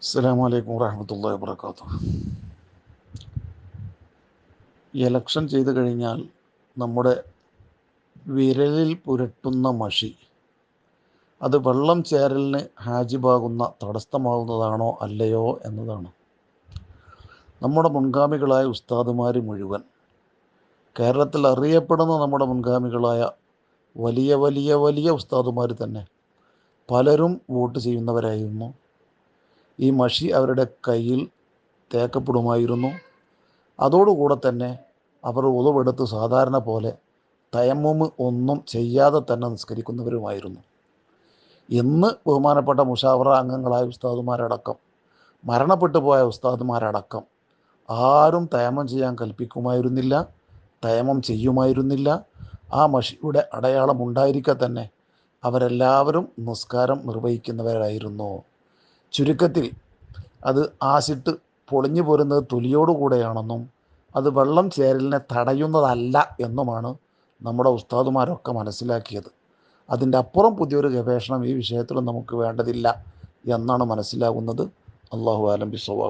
അസ്സലാമു അലൈക്കും വറഹ്മത്തുള്ളാഹി വബറകാതുഹു. ഇലക്ഷൻ ചെയ്തു കഴിഞ്ഞാൽ നമ്മുടെ വിരലിൽ പുരട്ടുന്ന മഷി അത് വെള്ളം ചേരലിന് ഹാജിബാകുന്ന തടസ്സമാകുന്നതാണോ അല്ലയോ എന്നതാണ്. നമ്മുടെ മുൻഗാമികളായ ഉസ്താദുമാർ മുഴുവൻ, കേരളത്തിൽ അറിയപ്പെടുന്ന നമ്മുടെ മുൻഗാമികളായ വലിയ വലിയ വലിയ ഉസ്താദുമാർ തന്നെ പലരും വോട്ട് ചെയ്യുന്നവരായിരുന്നു. ഈ മഷി അവരുടെ കയ്യിൽ തേക്കപ്പെടുമായിരുന്നു. അതോടുകൂടെ തന്നെ അവർ ഉളവെടുത്ത് സാധാരണ പോലെ തയമ്മുമ് ഒന്നും ചെയ്യാതെ തന്നെ നിസ്കരിക്കുന്നവരുമായിരുന്നു. ഇന്ന് ബഹുമാനപ്പെട്ട മുഷാവറ അംഗങ്ങളായ ഉസ്താദുമാരടക്കം, മരണപ്പെട്ടു പോയ ഉസ്താദുമാരടക്കം ആരും തയമ്മം ചെയ്യാൻ കൽപ്പിക്കുമായിരുന്നില്ല, തയമ്മം ചെയ്യുമായിരുന്നില്ല. ആ മഷിയുടെ അടയാളം ഉണ്ടായിരിക്കെ തന്നെ അവരെല്ലാവരും നിസ്കാരം നിർവഹിക്കുന്നവരായിരുന്നു. ചുരുക്കത്തിൽ അത് ആസിട്ട് പൊളിഞ്ഞു പോരുന്നത് തൊലിയോടുകൂടെയാണെന്നും അത് വെള്ളം ചേരലിനെ തടയുന്നതല്ല എന്നുമാണ് നമ്മുടെ ഉസ്താദുമാരൊക്കെ മനസ്സിലാക്കിയത്. അതിൻ്റെ അപ്പുറം പുതിയൊരു ഗവേഷണം ഈ വിഷയത്തിൽ നമുക്ക് വേണ്ടതില്ല എന്നാണ് മനസ്സിലാകുന്നത്. അല്ലാഹു ആലം ബിസ്സവാബ്.